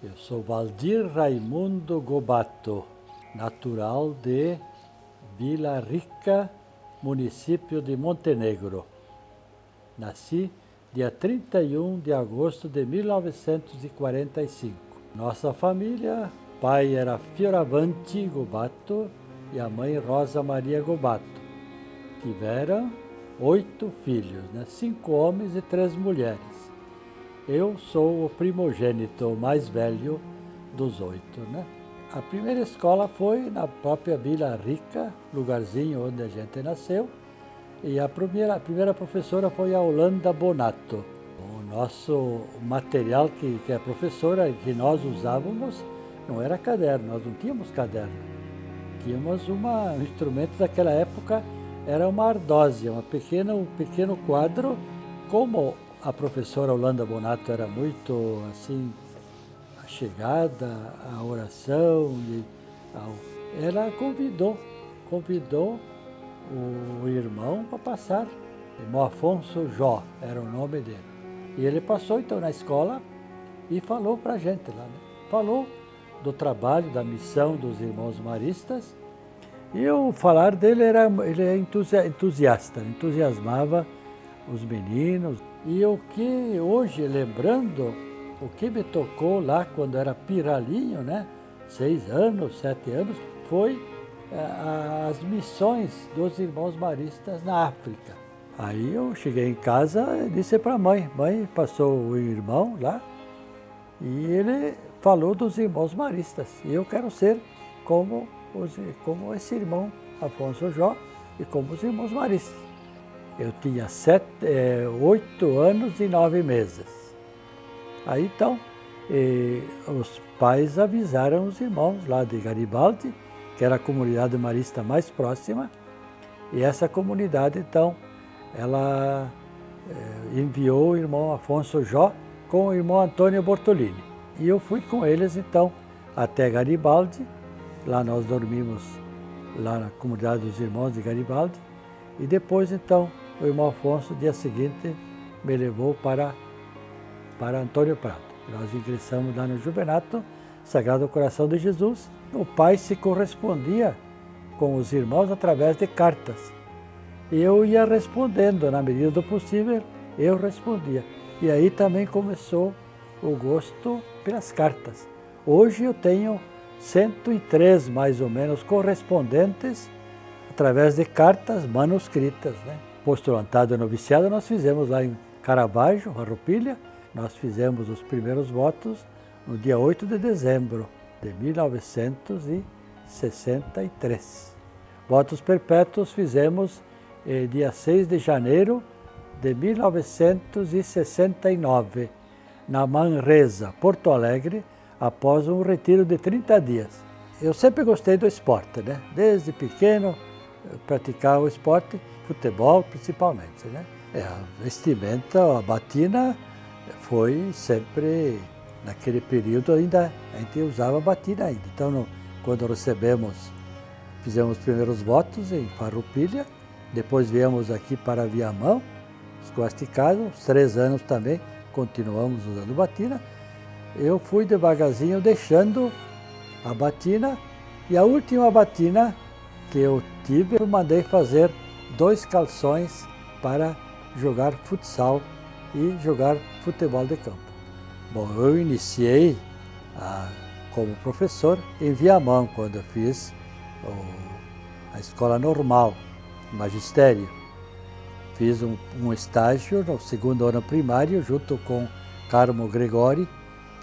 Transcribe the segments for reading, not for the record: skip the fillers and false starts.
Eu sou Valdir Raimundo Gobato, natural de Vila Rica, município de Montenegro. Nasci dia 31 de agosto de 1945. Nossa família, pai era Fioravante Gobato e a mãe Rosa Maria Gobato. Tiveram 8 filhos, 5 homens e 3 mulheres. Eu sou o primogênito, o mais velho dos 8. A primeira escola foi na própria Vila Rica, lugarzinho onde a gente nasceu, e a primeira professora foi a Holanda Bonato. O nosso material que a professora, que nós usávamos, não era caderno, nós não tínhamos caderno. Tínhamos um instrumento daquela época, era uma ardósia, um pequeno quadro. Como a professora Holanda Bonato era muito assim, chegada à oração, ela convidou o irmão para passar. Irmão Afonso Jó era o nome dele. E ele passou então na escola e falou para a gente lá, falou do trabalho, da missão dos irmãos maristas. E o falar dele ele é entusiasta, entusiasmava os meninos. E o que hoje, lembrando, o que me tocou lá quando era pirralhinho, 6 anos, 7 anos, foi as missões dos irmãos maristas na África. Aí eu cheguei em casa e disse para a mãe, passou o irmão lá e ele falou dos irmãos maristas. E eu quero ser como esse irmão Afonso Jó e como os irmãos maristas. Eu tinha 8 anos e 9 meses. Aí então, os pais avisaram os irmãos lá de Garibaldi, que era a comunidade marista mais próxima, e essa comunidade então, ela enviou o irmão Afonso Jó com o irmão Antônio Bortolini. E eu fui com eles então até Garibaldi, lá nós dormimos lá na comunidade dos irmãos de Garibaldi, e depois então o irmão Afonso, dia seguinte, me levou para Antônio Prado. Nós ingressamos lá no Juvenato, Sagrado Coração de Jesus. O pai se correspondia com os irmãos através de cartas. E eu ia respondendo, na medida do possível, eu respondia. E aí também começou o gosto pelas cartas. Hoje eu tenho 103, mais ou menos, correspondentes através de cartas manuscritas. Postulantado e noviciado nós fizemos lá em Caravaggio, Farroupilha. Nós fizemos os primeiros votos no dia 8 de dezembro de 1963. Votos perpétuos fizemos dia 6 de janeiro de 1969, na Manresa, Porto Alegre, após um retiro de 30 dias. Eu sempre gostei do esporte, Desde pequeno, praticava o esporte, futebol principalmente, A vestimenta, a batina, foi sempre, naquele período ainda, a gente usava batina ainda. Então, quando fizemos os primeiros votos em Farroupilha, depois viemos aqui para Viamão, escolasticado, os 3 anos também, continuamos usando batina. Eu fui devagarzinho deixando a batina, e a última batina que eu tive, eu mandei fazer 2 calções para jogar futsal e jogar futebol de campo. Bom, eu iniciei como professor em Viamão, quando eu fiz a escola normal, magistério. Fiz um estágio no 2º ano primário, junto com Carmo Gregori,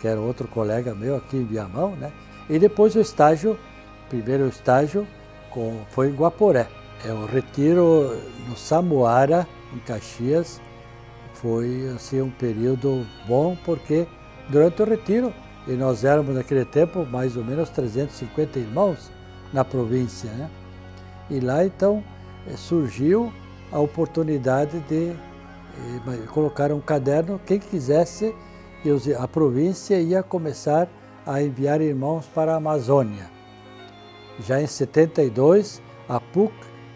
que era outro colega meu aqui em Viamão, E depois o primeiro estágio foi em Guaporé. O retiro no Samuara, em Caxias, foi assim, um período bom, porque durante o retiro, e nós éramos naquele tempo mais ou menos 350 irmãos na província, E lá então surgiu a oportunidade de colocar um caderno, quem quisesse, e a província ia começar a enviar irmãos para a Amazônia. Já em 72, a PUC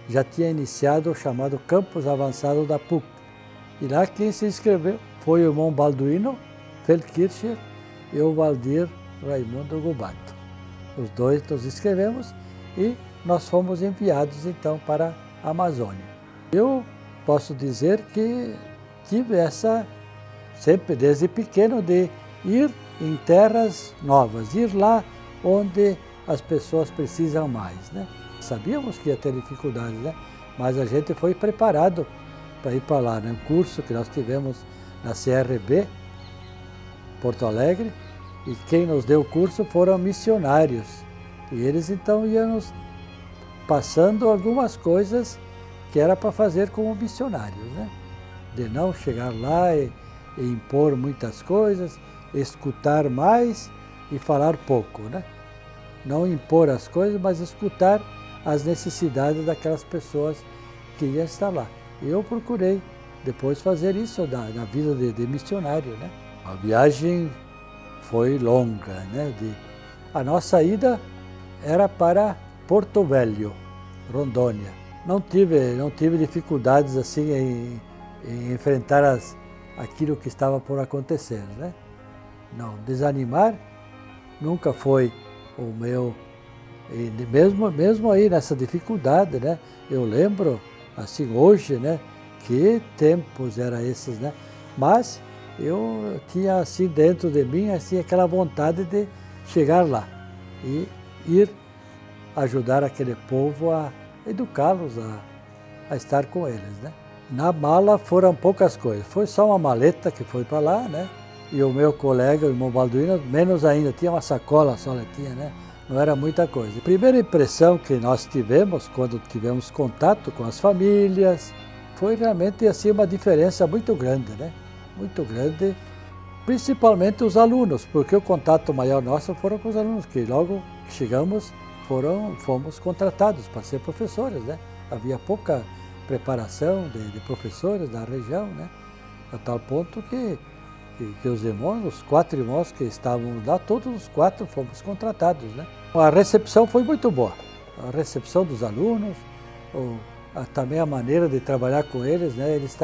já tinha iniciado o chamado Campus Avançado da PUC. E lá quem se inscreveu foi o irmão Balduino Feldkircher e o Valdir Raimundo Gubato. Os dois nos inscrevemos e nós fomos enviados então para a Amazônia. Eu posso dizer que tive essa, sempre desde pequeno, de ir em terras novas, ir lá onde as pessoas precisam mais, né? Sabíamos que ia ter dificuldades, né? Mas a gente foi preparado para ir para lá, né? Um curso que nós tivemos na CRB, Porto Alegre, e quem nos deu o curso foram missionários. E eles então iam nos passando algumas coisas que era para fazer como missionários, né? De não chegar lá e impor muitas coisas, escutar mais e falar pouco, né? Não impor as coisas, mas escutar as necessidades daquelas pessoas que iam estar lá. Eu procurei depois fazer isso na vida de missionário, né? A viagem foi longa, né? A nossa ida era para Porto Velho, Rondônia. Não tive dificuldades assim em enfrentar aquilo que estava por acontecer, né? Não, desanimar nunca foi o meu, e mesmo aí nessa dificuldade, né? Eu lembro, assim, hoje, né? Que tempos eram esses, né? Mas eu tinha, assim, dentro de mim, assim, aquela vontade de chegar lá e ir ajudar aquele povo a educá-los, a estar com eles, né? Na mala foram poucas coisas, foi só uma maleta que foi para lá, né? E o meu colega, o irmão Balduino, menos ainda, tinha uma sacola só, tinha, né? Não era muita coisa. A primeira impressão que nós tivemos, quando tivemos contato com as famílias, foi realmente assim uma diferença muito grande, né? Muito grande, principalmente os alunos, porque o contato maior nosso foram com os alunos, que logo que chegamos fomos contratados para ser professores, né? Havia pouca preparação de professores da região, né? A tal ponto que os irmãos, os 4 irmãos que estavam lá, todos os 4 fomos contratados, né? A recepção foi muito boa, a recepção dos alunos, também a maneira de trabalhar com eles, né? Eles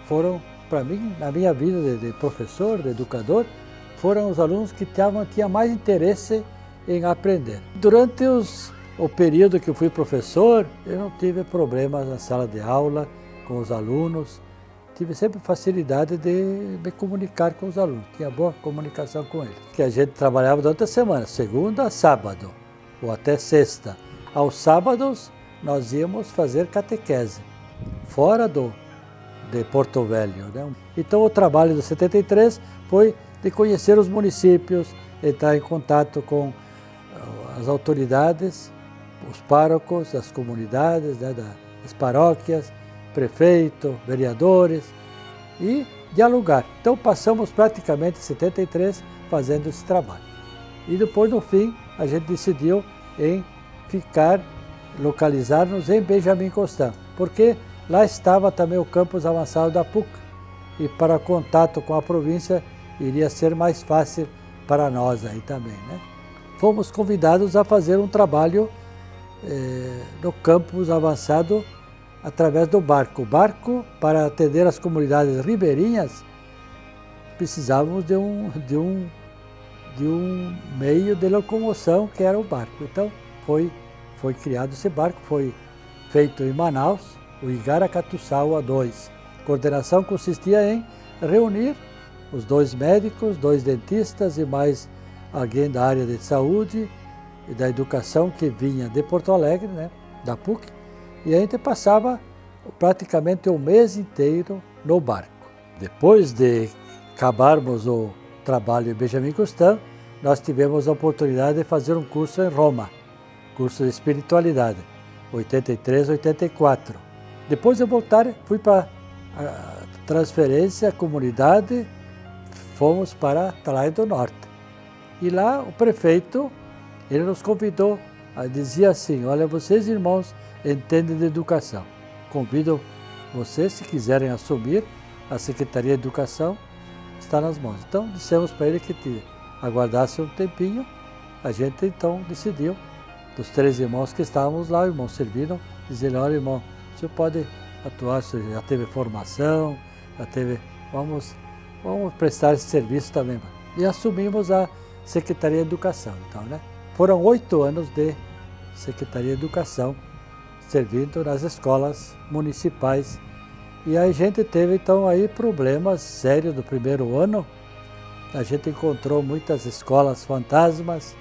foram, para mim, na minha vida de professor, de educador, foram os alunos que tinham mais interesse em aprender. Durante o período que eu fui professor, eu não tive problemas na sala de aula com os alunos, tive sempre facilidade de me comunicar com os alunos, tinha boa comunicação com eles. Que a gente trabalhava durante a semana, segunda a sábado, ou até sexta. Aos sábados, nós íamos fazer catequese, fora de Porto Velho, né? Então o trabalho de 73 foi de conhecer os municípios, entrar em contato com as autoridades, os párocos, as comunidades, né, das paróquias, prefeito, vereadores, e dialogar. Então passamos praticamente 73 fazendo esse trabalho. E depois, no fim, a gente decidiu em localizar-nos em Benjamin Constant, porque lá estava também o campus avançado da PUC, e para contato com a província iria ser mais fácil para nós aí também, né? Fomos convidados a fazer um trabalho no campus avançado através do barco. O barco, para atender as comunidades ribeirinhas, precisávamos de um meio de locomoção, que era o barco. Então, foi criado esse barco, foi feito em Manaus, o Igaracatuçaua 2. A coordenação consistia em reunir os 2 médicos, 2 dentistas e mais alguém da área de saúde e da educação que vinha de Porto Alegre, né, da PUC, e a gente passava praticamente um mês inteiro no barco. Depois de acabarmos o trabalho em Benjamin Constant, nós tivemos a oportunidade de fazer um curso em Roma, curso de espiritualidade, 83, 84. Depois de voltar, fui para a transferência, comunidade, fomos para Atalaia do Norte. E lá o prefeito, ele nos convidou, dizia assim: olha, vocês irmãos entendem de educação, convido vocês, se quiserem assumir a Secretaria de Educação, está nas mãos. Então dissemos para ele que aguardasse um tempinho. A gente então decidiu, dos 3 irmãos que estávamos lá, o irmão Servino, dizer: olha, irmão, o senhor pode atuar, você já teve formação, vamos prestar esse serviço também. E assumimos Secretaria de Educação. Então, né? Foram 8 anos de Secretaria de Educação, servindo nas escolas municipais. E a gente teve, então, aí problemas sérios no primeiro ano. A gente encontrou muitas escolas fantasmas,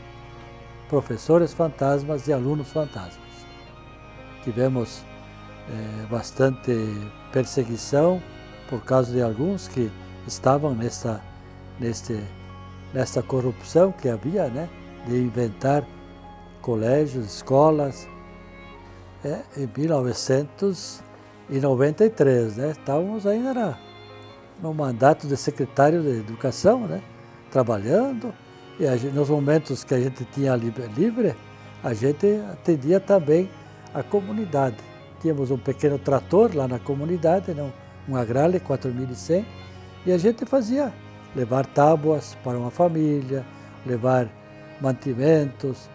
professores fantasmas e alunos fantasmas. Tivemos bastante perseguição por causa de alguns que estavam nessa corrupção que havia, né, de inventar colégios, escolas. Em 1993, né, estávamos ainda no mandato de secretário de Educação, né, trabalhando, e nos momentos que a gente tinha livre, a gente atendia também a comunidade. Tínhamos um pequeno trator lá na comunidade, né, um Agrale 4100, e a gente fazia levar tábuas para uma família, levar mantimentos.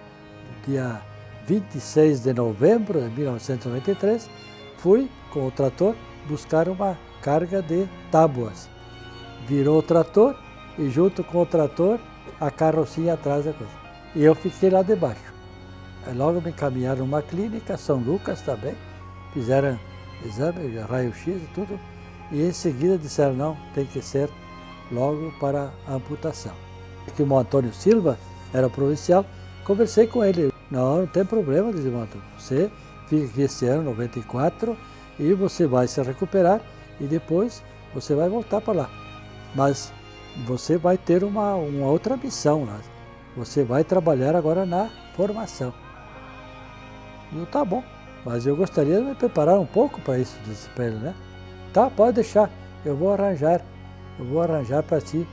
Dia 26 de novembro de 1993, fui com o trator buscar uma carga de tábuas. Virou o trator e junto com o trator a carrocinha atrás da coisa. E eu fiquei lá debaixo. Aí logo me encaminharam numa clínica, São Lucas também, fizeram exame, raio-x e tudo, e em seguida disseram, não, tem que ser logo para a amputação. Aqui o Antônio Silva era provincial, conversei com ele. Não tem problema, disse o Antônio, você fica aqui esse ano, 94, e você vai se recuperar e depois você vai voltar para lá. Mas você vai ter uma outra missão lá. Você vai trabalhar agora na formação. E eu, tá bom, mas eu gostaria de me preparar um pouco para isso, disse para ele, né? Tá, pode deixar, eu vou arranjar para ti.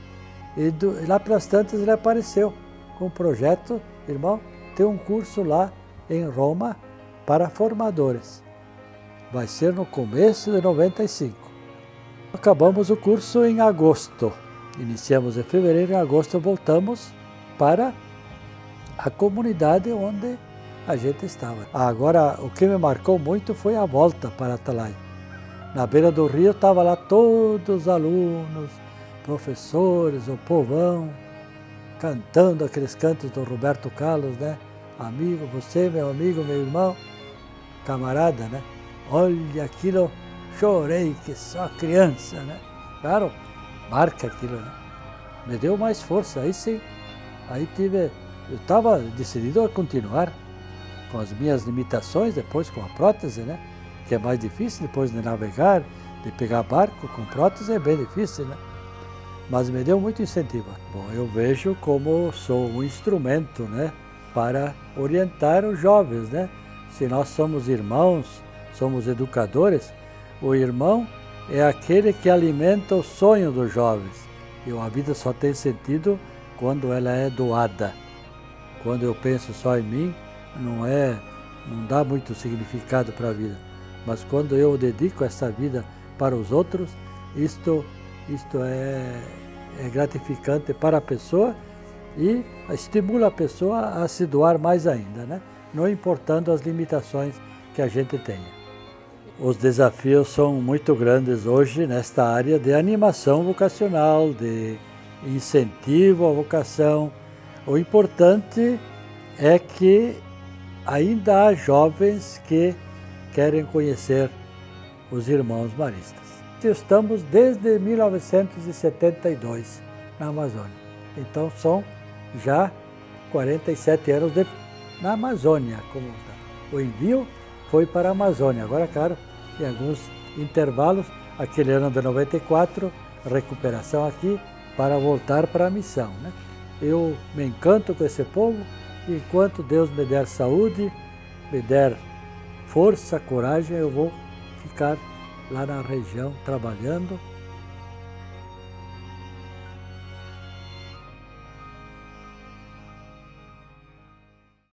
E lá pelas tantas ele apareceu com um projeto, irmão, tem um curso lá em Roma para formadores. Vai ser no começo de 95. Acabamos o curso em agosto. Iniciamos em fevereiro, em agosto voltamos para a comunidade onde a gente estava. Agora, o que me marcou muito foi a volta para Atalaia. Na beira do rio estava lá todos os alunos, professores, o povão, cantando aqueles cantos do Roberto Carlos, né? Amigo, você, meu amigo, meu irmão, camarada, né? Olha aquilo, chorei que só criança, né? Claro, marca aquilo, né? Me deu mais força, aí sim. Aí eu estava decidido a continuar com as minhas limitações, depois com a prótese, né? Que é mais difícil depois de navegar, de pegar barco com prótese é bem difícil, né? Mas me deu muito incentivo. Bom, eu vejo como sou um instrumento, né, para orientar os jovens, né? Se nós somos irmãos, somos educadores, o irmão é aquele que alimenta o sonho dos jovens. E a vida só tem sentido quando ela é doada. Quando eu penso só em mim, não dá muito significado para a vida. Mas quando eu dedico essa vida para os outros, isto é gratificante para a pessoa e estimula a pessoa a se doar mais ainda, né? Não importando as limitações que a gente tenha. Os desafios são muito grandes hoje nesta área de animação vocacional, de incentivo à vocação. O importante é que ainda há jovens que querem conhecer os irmãos maristas. Estamos desde 1972 na Amazônia. Então são já 47 anos na Amazônia. O envio foi para a Amazônia. Agora, claro, em alguns intervalos, aquele ano de 94, recuperação aqui para voltar para a missão, né? Eu me encanto com esse povo e enquanto Deus me der saúde, me der força, coragem, eu vou ficar lá na região trabalhando.